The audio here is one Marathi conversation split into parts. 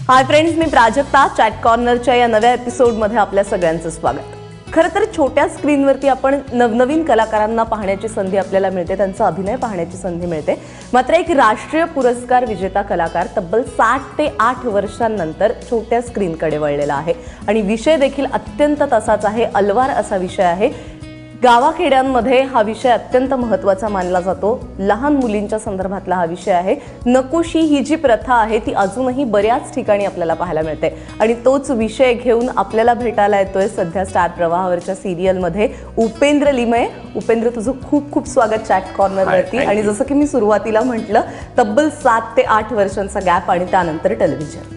हाय फ्रेंड्स, मी प्राजक्ता. चॅट कॉर्नरच्या या नव्या एपिसोडमध्ये आपल्या सगळ्यांचं स्वागत. खरं तर छोट्या स्क्रीनवरती आपण नवनवीन कलाकारांना पाहण्याची संधी आपल्याला मिळते, त्यांचा अभिनय पाहण्याची संधी मिळते. मात्र एक राष्ट्रीय पुरस्कार विजेता कलाकार तब्बल 7 ते 8 वर्षांनंतर छोट्या स्क्रीनकडे वळलेला आहे आणि विषय देखील अत्यंत तसाच आहे. अलवार असा विषय आहे. गावाखेड्यांमध्ये हा विषय अत्यंत महत्त्वाचा मानला जातो. लहान मुलींच्या संदर्भातला हा विषय आहे. नकोशी ही जी प्रथा आहे ती अजूनही बऱ्याच ठिकाणी आपल्याला पाहायला मिळते आणि तोच विषय घेऊन आपल्याला भेटायला येतोय सध्या स्टार प्रवाहावरच्या सिरियलमध्ये उपेंद्र लिमये. उपेंद्र, तुझं खूप खूप स्वागत चॅट कॉर्नरवरती. आणि जसं की मी सुरुवातीला म्हटलं, तब्बल 7 ते 8 वर्षांचा गॅप आणि त्यानंतर टेलिव्हिजन.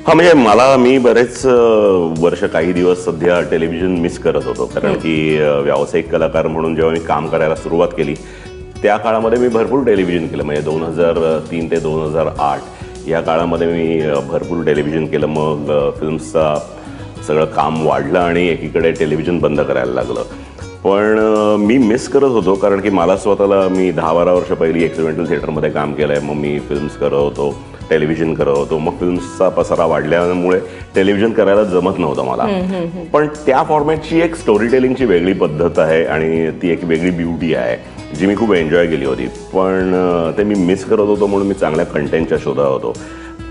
हा, म्हणजे मी बरेच वर्ष काही दिवस सध्या टेलिव्हिजन मिस करत होतो, कारण की व्यावसायिक कलाकार म्हणून जेव्हा मी काम करायला सुरुवात केली त्या काळामध्ये मी भरपूर टेलिव्हिजन केलं. म्हणजे 2003 ते 2008 या काळामध्ये मी भरपूर टेलिव्हिजन केलं. मग फिल्म्सचा सगळं काम वाढलं आणि एकीकडे टेलिव्हिजन बंद करायला लागलं. पण मी मिस करत होतो, कारण की मला स्वतःला मी 10-12 वर्ष पहिली एक्सपेरिमेंटल थिएटरमध्ये काम केलं आहे. मग मी फिल्म्स करत होतो, टेलिव्हिजन करत होतो. मग फिल्म्सचा पसारा वाढल्यामुळे टेलिव्हिजन करायला जमत नव्हतं मला. पण त्या फॉर्मॅटची एक स्टोरी टेलिंगची वेगळी पद्धत आहे आणि ती एक वेगळी ब्युटी आहे जी मी खूप एन्जॉय केली होती. पण ते मी मिस करत होतो म्हणून मी चांगल्या कंटेंटच्या शोधात होतो.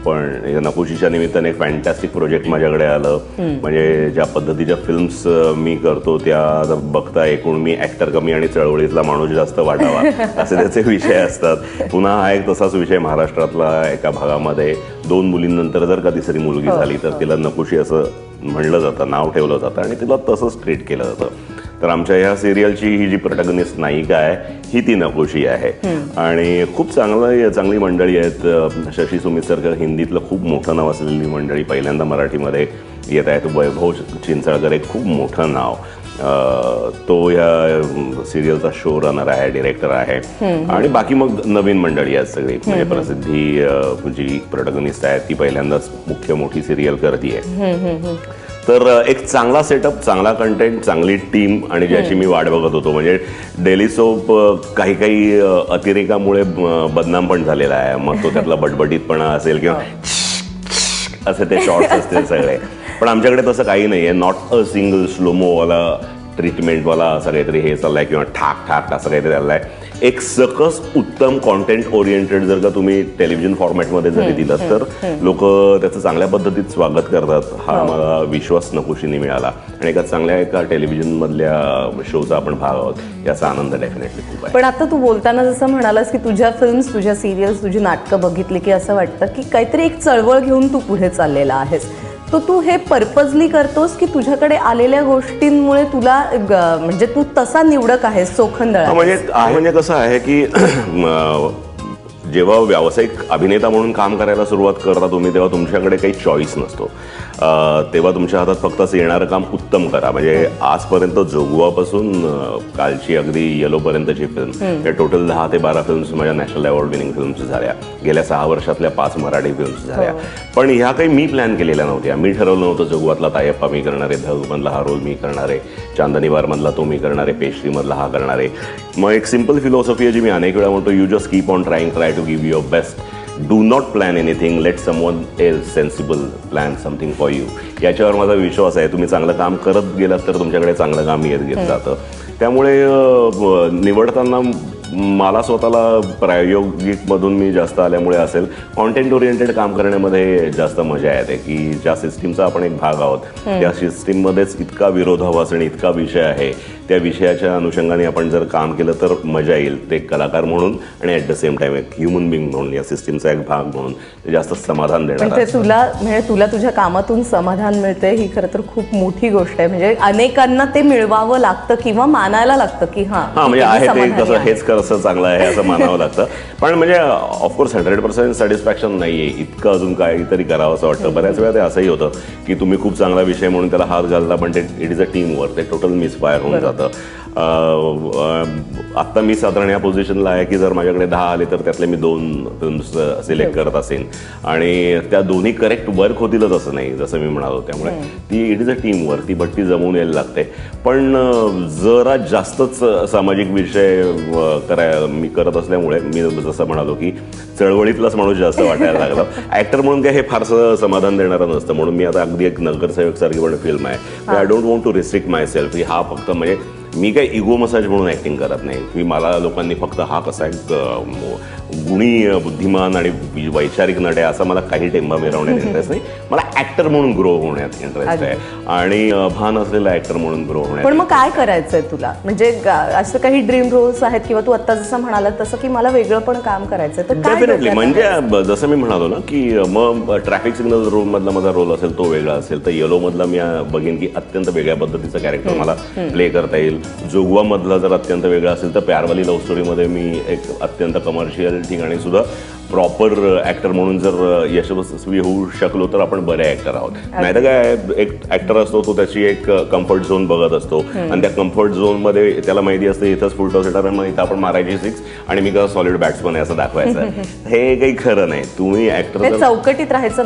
पण नकोशीच्या निमित्ताने एक फॅन्टॅस्टिक प्रोजेक्ट माझ्याकडे आलं. म्हणजे ज्या पद्धतीच्या फिल्म्स मी करतो त्या बघता एकूण मी ॲक्टर कमी आणि चळवळीतला माणूस जास्त वाटावा असे त्याचे विषय असतात. पुन्हा हा एक तसाच विषय महाराष्ट्रातला एका भागामध्ये 2 मुलींनंतर जर का तिसरी मुलगी झाली तर तिला नकोशी असं म्हणलं जातं, नाव ठेवलं जातं आणि तिला तसंच ट्रीट केलं जातं. तर आमच्या ह्या सिरियलची ही जी प्रोटॅगनिस्ट नायिका आहे ही ती नकोशी आहे आणि खूप चांगली मंडळी आहेत. शशी सुमितसारखं हिंदीतलं खूप मोठं नाव असलेली मंडळी पहिल्यांदा मराठीमध्ये येत आहेत. वैभव चिंचळकर एक खूप मोठं नाव, तो या सिरियलचा शो रनर आहे, डिरेक्टर आहे. आणि बाकी मग नवीन मंडळी आहेत सगळी. म्हणजे प्रसिद्धी जी प्रोटॅगनिस्ट आहे ती पहिल्यांदाच मुख्य मोठी सिरियल करते. तर एक चांगला सेटअप, चांगला कंटेंट, चांगली टीम आणि ज्याची मी वाट बघत होतो. म्हणजे डेली सोप काही अतिरेकामुळे बदनाम पण झालेला आहे. मग तो त्यातला बटबटीतपणा असेल किंवा असे ते शॉर्ट्स असतील सगळे. पण आमच्याकडे तसं काही नाही आहे. नॉट अ सिंगल स्लोमोवाला ट्रीटमेंटवाला असं काहीतरी हे चाललाय किंवा ठाक ठाक असं काहीतरी चाललंय. एक सकस उत्तम कॉन्टेंट ओरिएंटेड जर का तुम्ही टेलिव्हिजन फॉर्मॅटमध्ये जरी दिलं तर लोक त्याचं चांगल्या पद्धतीत स्वागत करतात. हा मला विश्वास नकोशीने मिळाला आणि एका टेलिव्हिजनमधल्या शोचा आपण भाग आहोत याचा आनंद डेफिनेटली खूप आहे. पण आता तू बोलताना जसं म्हणालास की तुझ्या फिल्म्स, तुझ्या सिरियल्स, तुझी नाटकं बघितली की असं वाटतं की काहीतरी एक चळवळ घेऊन तू पुढे चाललेला आहेस. तर तू हे पर्पजली करतोस की तुझ्याकडे आलेल्या गोष्टींमुळे तुला म्हणजे तू तसा निवडक आहेस, चोखंदळ? म्हणजे कसं आहे की जेव्हा व्यावसायिक अभिनेता म्हणून काम करायला सुरुवात करता तुम्ही तेव्हा तुमच्याकडे काही चॉईस नसतो. तेव्हा तुमच्या हातात फक्त असं येणारं काम उत्तम करा. म्हणजे आजपर्यंत जोगवापासून कालची अगदी येलोपर्यंतची फिल्म या टोटल 10 ते 12 फिल्म्स माझ्या नॅशनल अवॉर्ड विनिंग फिल्म्स झाल्या. गेल्या 6 वर्षातल्या 5 मराठी फिल्म्स झाल्या. पण ह्या काही मी प्लॅन केलेल्या नव्हत्या. मी ठरवलं नव्हतं जोगवातला तायप्पा मी करणारे, धगमधला हा रोल मी करणारे, चांदनीवारमधला तो मी करणारे, पेस्ट्रीमधला हा करणारे. मग एक सिम्पल फिलॉसॉफी आहे जी मी अनेक वेळा म्हणतो, you just keep on try to give your best. Do not plan anything, let someone else sensible plan something for you. याच्यावर माझा विश्वास आहे. तुम्ही चांगलं काम करत गेलात तर तुमच्याकडे चांगलं काम येत जातं. त्यामुळे निवडताना मला स्वतःला प्रायोगिकमधून मी जास्त आल्यामुळे असेल, कॉन्टेंट ओरिएंटेड काम करण्यामध्ये जास्त मजा येते की ज्या सिस्टीमचा आपण एक भाग आहोत त्या सिस्टीममध्येच इतका विरोधाभास आणि इतका विषय आहे, त्या विषयाच्या अनुषंगाने आपण जर काम केलं तर मजा येईल. ते कलाकार म्हणून आणि ॲट द सेम टाइम एक ह्युमन बिंग म्हणून, या सिस्टीमचा एक भाग म्हणून ते जास्त समाधान देणार. तुला तुझ्या कामातून समाधान मिळते ही खरं तर खूप मोठी गोष्ट आहे. म्हणजे अनेकांना ते मिळवावं लागतं किंवा मानायला लागतं की म्हणजे आहे ते कसं हेच कसं चांगलं आहे असं मानावं लागतं. पण म्हणजे ऑफकोर्स 100% सॅटिस्फॅक्शन नाही आहे. इतकं अजून काहीतरी करावं असं वाटतं. बऱ्याच वेळा ते असंही होतं की तुम्ही खूप चांगला विषय म्हणून त्याला हात घालता, पण ते it is a team work, ते टोटल मिसफायर होऊन जातं. आत्ता मी साधारण या पोझिशनला आहे की जर माझ्याकडे 10 आले तर त्यातले मी 2 फिल्म्स सिलेक्ट करत असेन आणि त्या दोन्ही करेक्ट वर्क होतीलच असं नाही, जसं मी म्हणालो. त्यामुळे ती it is a team work, ती भट्टी जमवून यायला लागते. पण जरा जास्तच सामाजिक विषय मी करत असल्यामुळे मी जसं म्हणालो की चळवळीतलाच माणूस जास्त वाटायला लागला. ऍक्टर म्हणून काय हे फारसं समाधान देणारं नसतं, म्हणून मी आता अगदी एक नगरसेवक सारखी पण फिल्म आहे. I don't want to restrict myself. हा फक्त म्हणजे मी काही इगो मसाज म्हणून ऍक्टिंग करत नाही की मला लोकांनी फक्त हा कसा एक गुणी बुद्धिमान आणि वैचारिक नट आहे असं मला काही टेंबा मिरवण्यात इंटरेस्ट नाही. मला ऍक्टर म्हणून ग्रो होण्यात इंटरेस्ट आहे आणि भान असलेला ऍक्टर म्हणून ग्रो होण्यात. पण मग काय करायचंय तुला, म्हणजे असं काही ड्रीम रोल्स आहेत किंवा तू आता जसं म्हणाला तसं की मला वेगळं पण काम करायचंय तर काय? डेफिनेटली, म्हणजे जसं मी म्हणालो ना की मग ट्रॅफिक सिग्नल रोल मधला माझा रोल असेल तो वेगळा असेल, तर येलो मधला मी बघेन की अत्यंत वेगळ्या पद्धतीचं कॅरेक्टर मला प्ले करता येईल. जोगवा मधला जर अत्यंत वेगळा असेल तर प्यारवाली लव्ह स्टोरीमध्ये मी एक अत्यंत कमर्शियल ठिकाणी सुद्धा प्रॉपर ऍक्टर म्हणून जर यशस्वी होऊ शकलो तर आपण बरे ऍक्टर आहोत. नाही तर काय, एक ऍक्टर असतो तो त्याची एक कम्फर्ट झोन बघत असतो आणि त्या कम्फर्ट झोन मध्ये त्याला माहिती असते इथंच फुल टॉस येणार, मग इथं आपण मारायची 6 आणि मी का सॉलिड बॅट्समन आहे असं दाखवायचं. हे काही खरं नाही. तुम्ही ऍक्टर चौकटीत राहायचं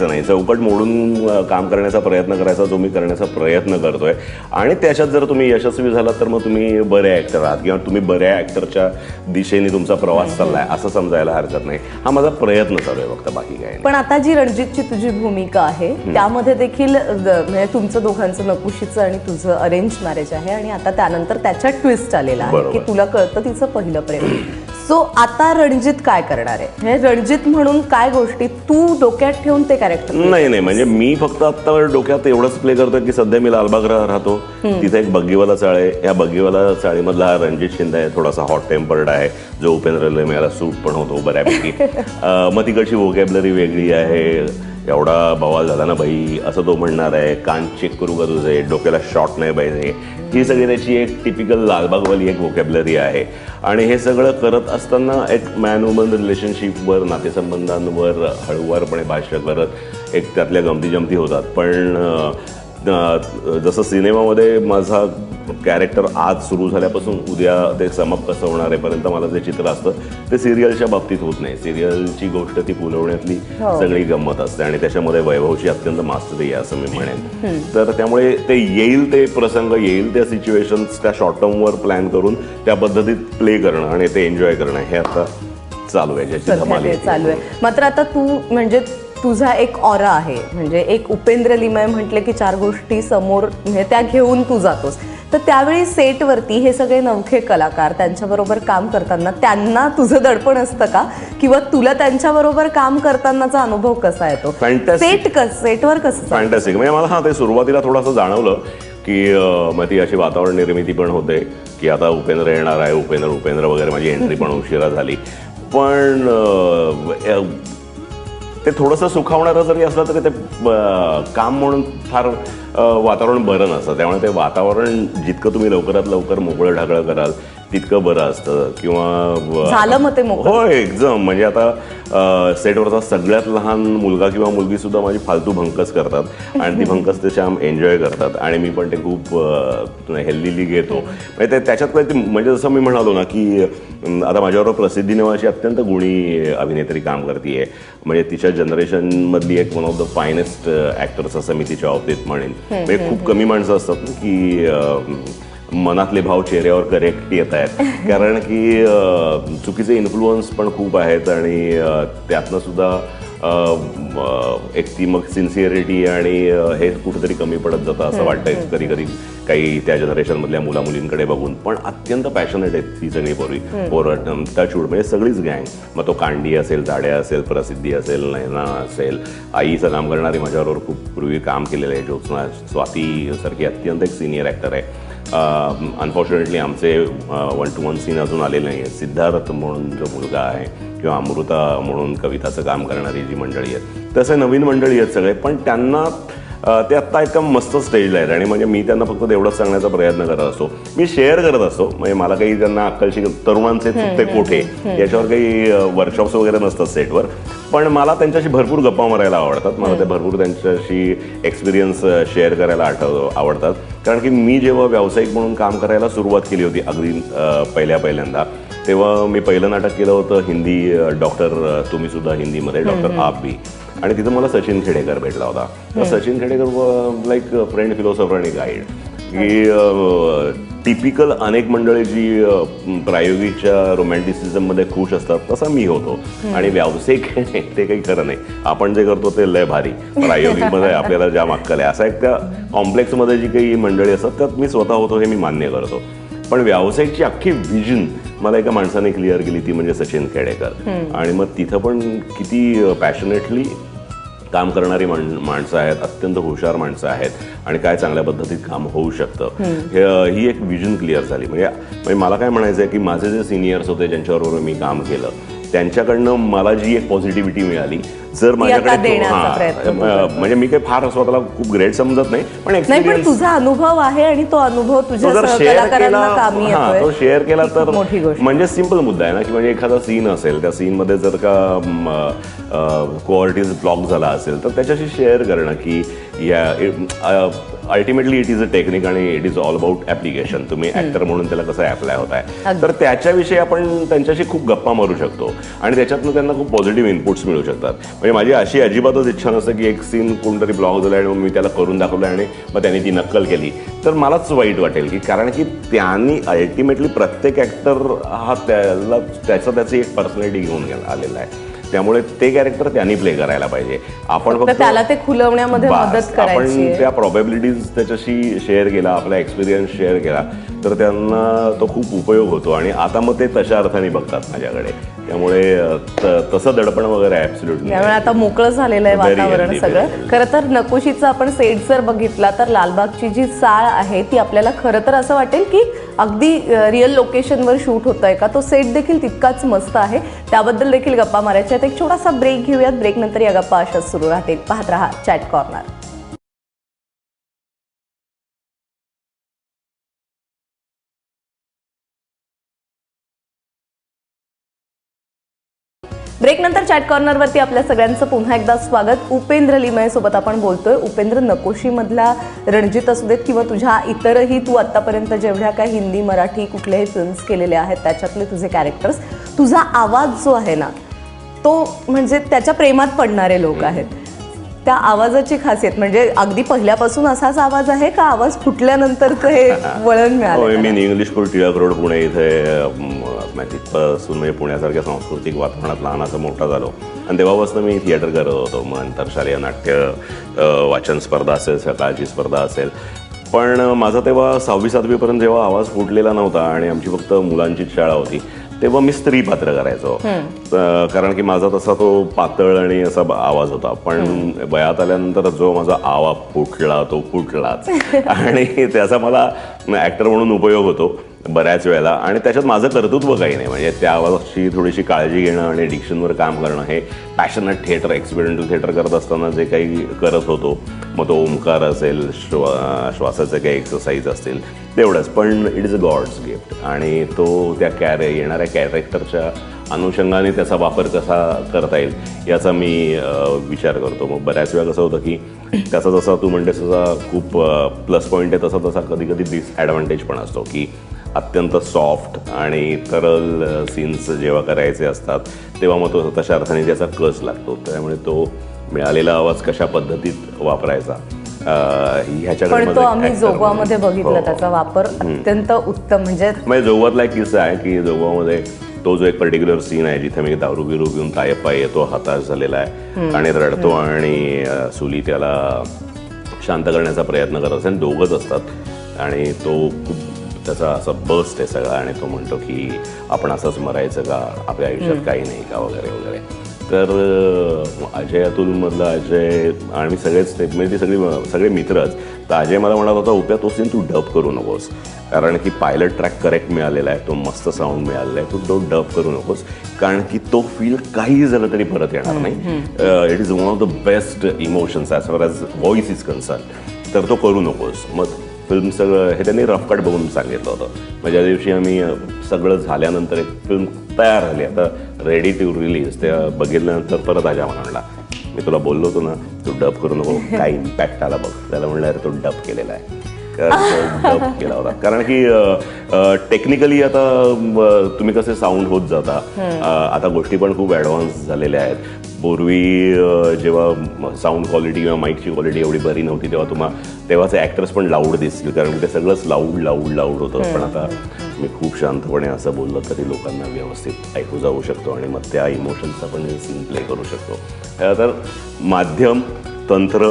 नाही, चौकट मोडून काम करण्याचा प्रयत्न करायचा, जो मी करण्याचा प्रयत्न करतोय. आणि त्याच्यात जर तुम्ही यशस्वी झालात तर मग तुम्ही बरे ऍक्टर आहात किंवा तुम्ही बऱ्या ऍक्टरच्या दिशेने तुमचा प्रवास चाललाय असं समजायला हरकत नाही. हा माझा प्रयत्न चालू आहे फक्त, बाकी काय नाही. पण आता जी रणजितची तुझी भूमिका आहे त्यामध्ये देखील म्हणजे तुमचं दोघांचं नकुशीचं आणि तुझं अरेंज मॅरेज आहे आणि आता त्यानंतर त्याच्यात ट्विस्ट आलेला आहे की तुला कळतं तिचं पहिलं प्रेम. सो आता रणजित काय करणार आहे, हे रणजित म्हणून काय गोष्टी तू डोक्यात ठेवून ते कॅरेक्टर? नाही, म्हणजे मी फक्त आता डोक्यात एवढंच प्ले करतोय की सध्या मी लालबागला राहतो, तिथे एक बग्गीवाला चाळ आहे. या बग्गीवाला चाळीमधला हा रणजित शिंदे आहे, थोडासा हॉट टेम्पर्ड आहे, जो उपेंद्र लेमेला सूट पण होतो बऱ्यापैकी. मग तिकडची व्होकॅब्युलरी वेगळी आहे. एवढा बवाल झाला ना बाई असं तो म्हणणार आहे, कान चेक करू का तुझे, डोक्याला शॉट नाही पाहिजे, ही सगळी त्याची एक टिपिकल लालबागवाली एक व्होकॅब्युलरी आहे. आणि हे सगळं करत असताना एक मॅन वुमन रिलेशनशिपवर, नातेसंबंधांवर हळूवारपणे भाष्य करत एक त्यातल्या गमती जमती होतात. पण जसं सिनेमामध्ये माझा कॅरेक्टर आज सुरू झाल्यापासून उद्या ते समाप्त कसं होणार आहे पर्यंत मला जे चित्र असतं ते सिरियलच्या बाबतीत होत नाही. सिरियलची गोष्ट ती फुलवण्यातली सगळी गंमत असते आणि त्याच्यामध्ये वैभवची अत्यंत मास्टरी आहे असं मी म्हणेन. तर त्यामुळे ते येईल ते प्रसंग, येईल त्या सिच्युएशन्स त्या शॉर्ट टर्मवर प्लॅन करून त्या पद्धतीत प्ले करणं आणि ते एन्जॉय करणं हे आता चालू आहे, ज्याची धमाल चालू आहे. मात्र आता तू म्हणजे तुझा एक ऑरा आहे, म्हणजे एक उपेंद्र लिमय म्हटले की 4 गोष्टी समोर म्हणजे त्या घेऊन तू जातोस. तर त्यावेळी सेटवरती हे सगळे नवखे कलाकार त्यांच्याबरोबर काम करताना त्यांना तुझं दडपण असतं का, किंवा तुला त्यांच्याबरोबर काम करतानाचा अनुभव कसा येतो? सेटवर कसं? फॅन्टॅस्टिक. म्हणजे मला ते सुरुवातीला थोडंसं जाणवलं की मग ती अशी वातावरण निर्मिती पण होते की आता उपेंद्र येणार आहे, उपेंद्र वगैरे, माझी एंट्री पण उशिरा झाली. पण ते थोडंसं सुखावणारं जरी असलं तरी ते काम म्हणून फार वातावरण बरं नसतं. त्यामुळे ते वातावरण जितकं तुम्ही लवकरात लवकर मोकळं ढाकळं कराल तितकं बरं असतं. किंवा झालं मग ते मोकळं? हो, एकदम. म्हणजे आता सेटवरचा सगळ्यात लहान मुलगा किंवा मुलगी सुद्धा माझी फालतू भंकस करतात आणि ती भंकस त्याच्या एन्जॉय करतात आणि मी पण ते खूप हेल्दीली घेतो. म्हणजे त्याच्यात काही म्हणजे जसं मी म्हणालो ना की आता माझ्याबरोबर प्रसिद्धी नावाची अत्यंत गुणी अभिनेत्री काम करते. म्हणजे तिच्या जनरेशनमधली एक one of the finest actors असं मी तिच्या बाबतीत म्हणेन. म्हणजे खूप कमी माणसं असतात की मनातले भाव चेहऱ्यावर करेक्ट येत आहेत, कारण की चुकीचे इन्फ्लुअन्स पण खूप आहेत आणि त्यातनं सुद्धा एक ती मग सिन्सिअरिटी आणि हे कुठेतरी कमी पडत जातं असं वाटतंय कधी कधी काही त्या जनरेशनमधल्या मुलामुलींकडे बघून. पण अत्यंत पॅशनेट आहेत ती सगळी पोरं टचवूड, म्हणजे सगळीच गँग. मग तो कांडी असेल, जाड्या असेल, प्रसिद्धी असेल, नयना असेल, आईचं काम करणारी माझ्याबरोबर खूप पूर्वी काम केलेलं आहे ज्योत्स्ना, स्वाती सारखी अत्यंत एक सिनियर ॲक्टर आहे. अनफॉर्च्युनेटली आमचे 1-to-1 सीन अजून आलेले नाही आहेत. सिद्धार्थ म्हणून जो मुलगा आहे किंवा अमृता म्हणून कविताचं काम करणारी जी मंडळी आहेत, तसं नवीन मंडळी आहेत सगळे. पण त्यांना ते आत्ता एकदम मस्त स्टेजला आहेत आणि म्हणजे मी त्यांना फक्त एवढंच सांगण्याचा प्रयत्न करत असतो, मी शेअर करत असतो. म्हणजे मला काही त्यांना अक्कलशी तरुणांचे चुकते कोठे याच्यावर काही वर्कशॉप्स वगैरे नसतात सेटवर, पण मला त्यांच्याशी भरपूर गप्पा मारायला आवडतात. मला ते भरपूर त्यांच्याशी एक्सपिरियन्स शेअर करायला आवडतात. कारण की मी जेव्हा व्यावसायिक म्हणून काम करायला सुरुवात केली होती अगदी पहिल्यांदा, तेव्हा मी पहिलं नाटक केलं होतं हिंदी, डॉक्टर तुम्ही सुद्धा हिंदीमध्ये, डॉक्टर आप भी. आणि तिथं मला सचिन खेडेकर भेटला होता. तर Sachin Khedekar like friend, philosopher आणि गाईड, की टिपिकल अनेक मंडळी जी प्रायोगिकच्या रोमॅन्टिसिझममध्ये खुश असतात तसा मी होतो. आणि व्यावसायिक ते काही खरं नाही, आपण जे करतो ते लय भारी, प्रायोगिकमध्ये आपल्याला जाम अक्कल आहे, असा एक त्या कॉम्प्लेक्समध्ये जी काही मंडळी असतात त्यात मी स्वतः होतो, हे मी मान्य करतो. पण व्यावसायिकची अख्खी व्हिजन मला एका माणसाने क्लिअर केली, ती म्हणजे सचिन खेडेकर. आणि मग तिथं पण किती पॅशनेटली काम करणारी माणसं आहेत, अत्यंत हुशार माणसं आहेत आणि काय चांगल्या पद्धतीत काम होऊ शकतं, ही एक विजन क्लिअर झाली. म्हणजे मला काय म्हणायचं आहे की माझे जे सिनियर्स होते ज्यांच्याबरोबर मी काम केलं त्यांच्याकडनं मला जी एक पॉझिटिव्हिटी मिळाली, जर माझ्याकडे म्हणजे मी काही फार स्वतःला खूप ग्रेट समजत नाही, पण तुझा अनुभव आहे आणि तो अनुभव तुझ्या कलाकारांना कामी येतोय, तो शेअर केला तर म्हणजे सिंपल मुद्दा आहे ना, की म्हणजे एखादा सीन असेल, त्या सीनमध्ये जर का कोऑर्टिज ब्लॉक झाला असेल तर त्याच्याशी शेअर करणं की ultimately it is a technique आणि it is all about application. तुम्ही ऍक्टर म्हणून त्याला कसं ऍप्लाय होत आहे, तर त्याच्याविषयी आपण त्यांच्याशी खूप गप्पा मारू शकतो आणि त्याच्यातनं त्यांना खूप पॉझिटिव्ह इनपुट्स मिळू शकतात. म्हणजे माझी अशी अजिबातच इच्छा नसते की एक सीन कोणतरी ब्लॉक झाला आणि मग मी त्याला करून दाखवलं आणि मग त्यांनी ती नक्कल केली तर मलाच वाईट वाटेल, की कारण की त्यांनी अल्टिमेटली प्रत्येक ऍक्टर हा त्याची एक पर्सनॅलिटी घेऊन आलेला आहे. त्यामुळे ते कॅरेक्टर त्यांनी प्ले करायला पाहिजे. आपण फक्त त्याला ते खुलवण्यामध्ये मदत करायची. आपण त्या प्रॉबॅबिलिटीज त्याच्याशी शेअर केला, आपला एक्सपिरियन्स शेअर केला तर त्यांना तो खूप उपयोग होतो आणि आता मग ते तशा अर्थाने बघतात माझ्याकडे. त्यामुळे तसं दडपण वगैरे ऍब्सोल्युटली. त्यामुळे आता मोकळं झालेलं आहे वातावरण सगळं. खरं तर नकोशीचा आपण सेट जर बघितला तर लालबागची जी चाळ आहे ती आपल्याला खरं तर असं वाटेल की अगदी रिअल लोकेशनवर शूट होत आहे का. तो सेट देखील तितकाच मस्त आहे, त्याबद्दल देखील गप्पा मारायच्या आहेत. एक छोटासा ब्रेक घेऊयात, ब्रेक नंतर या गप्पा अशाच सुरू राहतील. पाहत रहा चॅट कॉर्नर. ब्रेक नंतर चॅट कॉर्नरवरती आपल्या सगळ्यांचं पुन्हा एकदा स्वागत. उपेंद्र लिमये सोबत आपण बोलतोय. उपेंद्र, नकोशीमधला रणजित असू देत किंवा तुझ्या इतरही तू आतापर्यंत जेवढ्या काय हिंदी, मराठी कुठलेही फिल्म्स केलेले आहेत त्याच्यातले तुझे कॅरेक्टर्स, तुझा आवाज जो आहे ना तो म्हणजे त्याच्या प्रेमात पडणारे लोक आहेत. त्या आवाजाची खासियत म्हणजे अगदी पहिल्यापासून असाच आवाज आहे का आवाज फुटल्यानंतरचं हे वळण मिळालं? मी English school, Tilak road, Pune इथे तिथपासून म्हणजे पुण्यासारख्या सांस्कृतिक वातावरणात लहानाचा मोठा झालो आणि तेव्हापासून मी थिएटर करत होतो. मग नंतर शालेय नाट्य वाचन स्पर्धा असेल, सकाळची स्पर्धा असेल. पण माझा तेव्हा 6वी 7वी पर्यंत जेव्हा आवाज फुटलेला नव्हता आणि आमची फक्त मुलांचीच शाळा होती तेव्हा मी स्त्री पात्र करायचो. कारण की माझा तसा तो पातळ आणि असा आवाज होता. पण वयात आल्यानंतर जो माझा आवाज फुटला तो फुटलाच आणि त्याचा मला ऍक्टर म्हणून उपयोग होतो बऱ्याच वेळेला. आणि त्याच्यात माझं कर्तृत्व काही नाही, म्हणजे त्या आवाजाची थोडीशी काळजी घेणं आणि डिक्शनवर काम करणं हे पॅशनेट थिएटर, एक्सपेरिमेंटल थिएटर करत असताना जे काही करत होतो, मग तो ओंकार असेल, श्वासाचे काही एक्सरसाइज असतील तेवढंच. पण it is a God's gift आणि तो त्या येणाऱ्या कॅरेक्टरच्या अनुषंगाने त्याचा वापर कसा करता येईल याचा मी विचार करतो. मग बऱ्याच वेळा कसं होतं की त्याचा जसा तू म्हणतेस तसा खूप प्लस पॉईंट आहे तसा कधी कधी डिसॲडव्हान्टेज पण असतो की अत्यंत सॉफ्ट आणि तरल सीन्स जेव्हा करायचे असतात तेव्हा मग तो तशा अर्थाने त्याचा कस लागतो. त्यामुळे तो मिळालेला आवाज कशा पद्धतीत वापरायचा ह्याच्याकडे तो आम्ही जोगवामध्ये बघितला, त्याचा वापर अत्यंत उत्तम. म्हणजे जोगवातला एक किस्सा आहे की जोगवामध्ये तो जो एक पर्टिक्युलर सीन आहे जिथे मी दारू बिरू घेऊन तायप्पा येतो, हताश झालेला आहे आणि रडतो आणि सुली त्याला शांत करण्याचा प्रयत्न करत असते आणि दोघंच असतात आणि तो खूप त्याचा असा बस्ट आहे सगळा आणि तो म्हणतो की आपण असंच मरायचं का, आपल्या आयुष्यात काही नाही का वगैरे वगैरे. तर अजय अतुलमधला अजय आणि सगळेच ते म्हणजे ती सगळे मित्रच. तर अजय मला म्हणत होता, उप्या तोच तू डब करू नकोस, कारण की पायलट ट्रॅक करेक्ट मिळालेला आहे, तो मस्त साऊंड मिळालेला आहे, तू डब करू नकोस, कारण की तो फील काही झालं तरी परत येणार नाही. It is one of the best emotions as far as voice is concern, तर तो करू नकोस. मग फिल्म सगळं हे त्यांनी रफ कट बघून सांगितलं होतं. मग ज्या दिवशी आम्ही सगळं झाल्यानंतर एक फिल्म तयार झाली, आता रेडी टू रिलीज, त्या बघितल्यानंतर परत अजय म्हणला, मी तुला बोललो होतो ना तू डब करू नको, काय इम्पॅक्ट आला बघ. त्याला म्हणलं अरे तो डब केलेला आहे, डब केला होता. कारण की टेक्निकली आता तुम्ही कसे साऊंड होत जाता, आता गोष्टी पण खूप ॲडव्हान्स झालेल्या आहेत. पूर्वी जेव्हा साऊंड क्वालिटी किंवा माईकची क्वालिटी एवढी बरी नव्हती, तेव्हाचे ॲक्टर्स पण लाऊड दिसतील, कारण ते सगळंच लाऊड होतं. पण आता मी खूप शांतपणे असं बोललं तरी लोकांना व्यवस्थित ऐकू जाऊ शकतो आणि मग त्या इमोशन्सचा पण सीन प्ले करू शकतो. तर माध्यम, तंत्र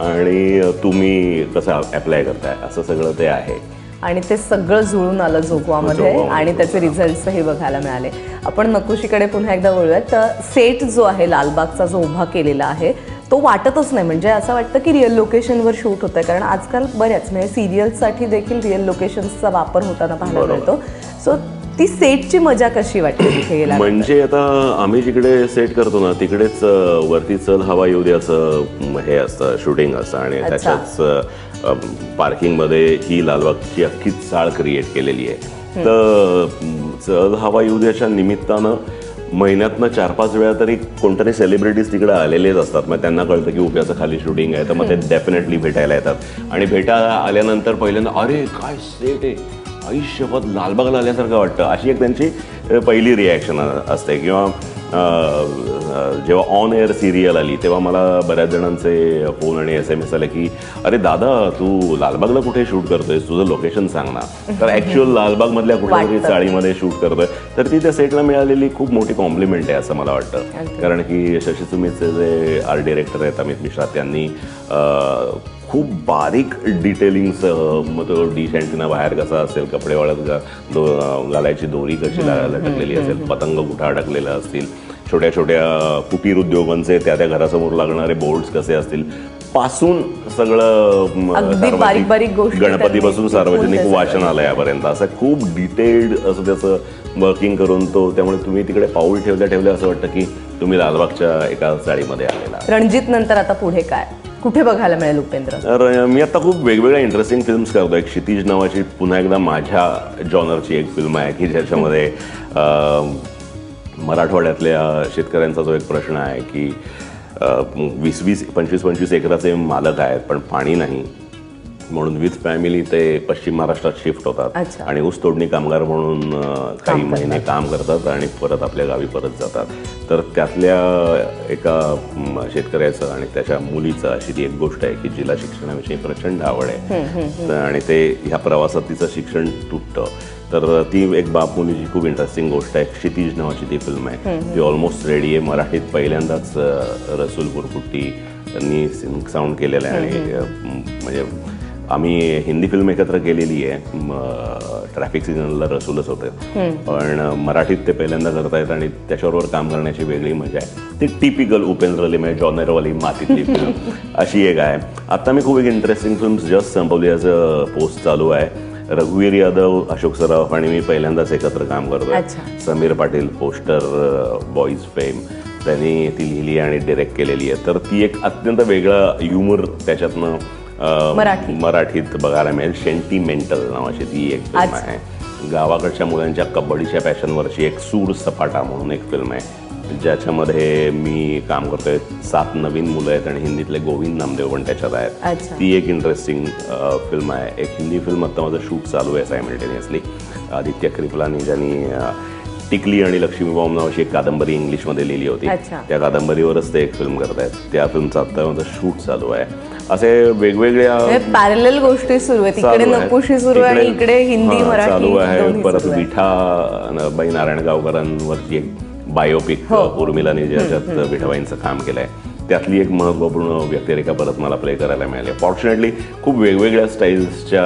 आणि तुम्ही कसं अप्लाय करताय असं सगळं ते आहे. आणि ते सगळं जुळून आलं जोगवामध्ये आणि त्याचे रिझल्ट्सही बघायला मिळाले. आपण नकुशीकडे पुन्हा एकदा बोलूयात. तर सेट जो आहे लालबागचा जो उभा केलेला आहे तो वाटतच नाही, म्हणजे असं वाटतं की रिअल लोकेशनवर शूट होतं, कारण आजकाल बऱ्याच म्हणजे सिरियल्ससाठी देखील रिअल लोकेशन्सचा वापर होताना पाहायला मिळतो. सो ती सेटची मजा कशी वाटते तिथे गेला? म्हणजे आता आम्ही जिकडे सेट करतो ना तिकडेच वरती चल हवा येऊ दे असं हे असतं, शूटिंग असतं, आणि त्याच्याच पार्किंगमध्ये ही लालबागची अख्खी चाळ क्रिएट केलेली आहे. तर चल हवा येऊ द्याच्या निमित्तानं महिन्यातनं 4-5 वेळा तरी कोणतरी सेलिब्रिटीज तिकडे आलेलेच असतात. मग त्यांना कळतं की उप्याचं खाली शूटिंग आहे, तर मग ते डेफिनेटली भेटायला येतात. आणि आल्यानंतर पहिल्यांदा अरे काय सेट आहे, आयुष्यभर लालबागला आल्यासारखं वाटतं, अशी एक त्यांची पहिली रिॲक्शन असते. किंवा जेव्हा ऑन एअर सिरियल आली तेव्हा मला बऱ्याच जणांचे फोन आणि SMS आले की अरे दादा तू लालबागला कुठे शूट करतोयस, तुझं लोकेशन सांग ना. तर ॲक्च्युअल लालबागमधल्या कुठेतरी चाळीमध्ये शूट करतोय. तर ती त्या सेटला मिळालेली खूप मोठी कॉम्प्लिमेंट आहे असं मला वाटतं. कारण की शशी सुमितचे जे आर्ट डिरेक्टर आहेत अमित मिश्रा, त्यांनी खूप बारीक डिटेलिंगसह, मग तो डिश अँटिना बाहेर कसा असेल, कपडे वाळत घालायची दोरी कशी लटकलेली असेल, पतंग कुठं अडकलेला असतील, छोट्या छोट्या कुटीर उद्योगांचे त्या घरासमोर लागणारे बोर्ड्स कसे असतील, पासून सगळं बारीक बारीक गोष्टी, गणपतीपासून सार्वजनिक वाचनालयापर्यंत असं खूप डिटेल्ड असं त्याचं वर्किंग करून तो, त्यामुळे तुम्ही तिकडे पाऊल ठेवल्या असं वाटतं की तुम्ही लालबागच्या एका चाळीमध्ये आलेला. रणजित नंतर आता पुढे काय, कुठे बघायला मिळेल उपेंद्र? तर मी आता खूप वेगवेगळ्या इंटरेस्टिंग फिल्म्स करतो. एक क्षितिज नावाची पुन्हा एकदा माझ्या जॉनरची एक फिल्म आहे की ज्याच्यामध्ये मराठवाड्यातल्या शेतकऱ्यांचा जो एक प्रश्न आहे की 20-25 एकराचे मालक आहेत पण पाणी नाही, म्हणून विथ फॅमिली ते पश्चिम महाराष्ट्रात शिफ्ट होतात आणि ऊस तोडणी कामगार म्हणून काही महिने काम करतात आणि परत आपल्या गावी परत जातात. तर त्यातल्या एका शेतकऱ्याचं आणि त्याच्या मुलीचं अशी ती एक गोष्ट आहे की जिला शिक्षणाविषयी प्रचंड आवड आहे आणि ते ह्या प्रवासात तिचं शिक्षण तुटतं. तर ती एक बाप मुलीची खूप इंटरेस्टिंग गोष्ट आहे. क्षितिज नावाची ती फिल्म आहे, ती ऑलमोस्ट रेडी आहे. मराठीत पहिल्यांदाच रसूल पुरपुट्टी यांनी साऊंड केलेलं आहे आणि म्हणजे आम्ही हिंदी फिल्म एकत्र केलेली आहे, ट्रॅफिक सिग्नलला रसूलच होते, पण मराठीत ते पहिल्यांदा करतायत आणि त्याच्याबरोबर काम करण्याची वेगळी मजा आहे. ती टिपिकल उपेंद्र लिमे जॉनरवाली मातीतली फिल्म अशी एक आहे. आता मी खूप एक इंटरेस्टिंग फिल्म जस्ट संपवली, याचं पोस्ट चालू आहे. रघुवीर यादव, अशोक सराफ आणि मी पहिल्यांदाच एकत्र काम करतोय. Sameer Patil, poster boys fame, त्यांनी ती लिहिली आणि डिरेक्ट केलेली आहे. तर ती एक अत्यंत वेगळा ह्युमर त्याच्यातनं मराठीत बघायला मिळेल. सेंटिमेंटल नावाची ती एक फिल्म आहे. गावाकडच्या मुलांच्या कबड्डीच्या पॅशनवरची एक सूर सपाटा म्हणून एक फिल्म आहे ज्याच्यामध्ये मी काम करतोय. 7 नवीन मुलं आहेत आणि हिंदीतले गोविंद नामदेव पण त्याच्यात आहेत. ती एक इंटरेस्टिंग फिल्म आहे. एक हिंदी फिल्म आता माझं शूट चालू आहे सायमल्टेनियसली. आदित्य क्रिपलानी ज्यांनी टिकली आणि लक्ष्मी बॉम्ब नावाची एक कादंबरी इंग्लिशमध्ये लिहिली होती, त्या कादंबरीवरच ते एक फिल्म करत आहेत. त्या फिल्मचं आता माझं शूट चालू आहे. असे वेगवेगळ्या पॅरलल गोष्टी सुरू आहेत. इकडे नकुशी सुरू आहे आणि इकडे हिंदी मराठी चालू आहे. परत विठाबाई नारायणगावकरांवरची एक बायोपिक उर्मिलाने ज्याच्यात विठाबाईंचं काम केलंय, त्यातली एक महत्त्वपूर्ण व्यक्तिरेखा परत मला प्ले करायला मिळाली. फॉर्च्युनेटली खूप वेगवेगळ्या स्टाईल्सच्या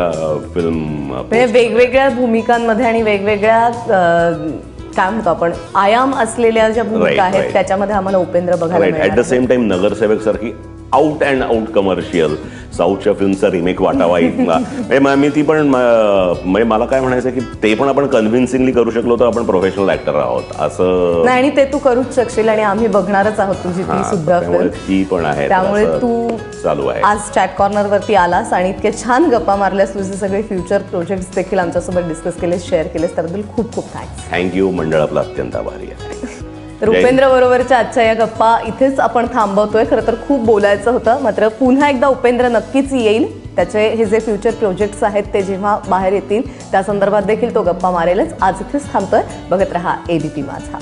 फिल्म, वेगवेगळ्या भूमिकांमध्ये आणि वेगवेगळ्या काय म्हणतो आपण आयाम असलेल्या ज्या भूमिका Right, आहेत right. त्याच्यामध्ये आम्हाला उपेंद्र बघायला राईट ॲट द मिळणार सेम टाइम नगरसेवक सारखी out and out commercial साऊथच्या फिल्मचा remake वाटावा इथला मी ती पण मला काय म्हणायचं की ते पण आपण कन्व्हिन्सिंगली करू शकलो तर आपण प्रोफेशनल ऍक्टर आहोत असं. नाही आणि ते तू करूच शकशील आणि आम्ही बघणारच आहोत तुझी ती सुद्धा त्यामुळे film. ती पण आहे त्यामुळे असं तू चालू आहे. आज चॅट कॉर्नर वरती आलास आणि इतके छान गप्पा मारल्यास तुझे सगळे फ्युचर प्रोजेक्ट्स देखील आमच्यासोबत डिस्कस केलेस शेअर केलेस त्याबद्दल खूप खूप थँक्स. थँक्यू मंडळ आपलं अत्यंत आभारी आहे. तर उपेंद्र बरोबरच्या आजच्या या गप्पा इथेच आपण थांबवतोय. खरं तर खूप बोलायचं होतं मात्र पुन्हा एकदा उपेंद्र नक्कीच येईल. त्याचे हे जे फ्युचर प्रोजेक्ट्स आहेत ते जेव्हा बाहेर येतील त्या संदर्भात देखील तो गप्पा मारेलच. आज इथेच थांबतोय. बघत रहा ABP माझा.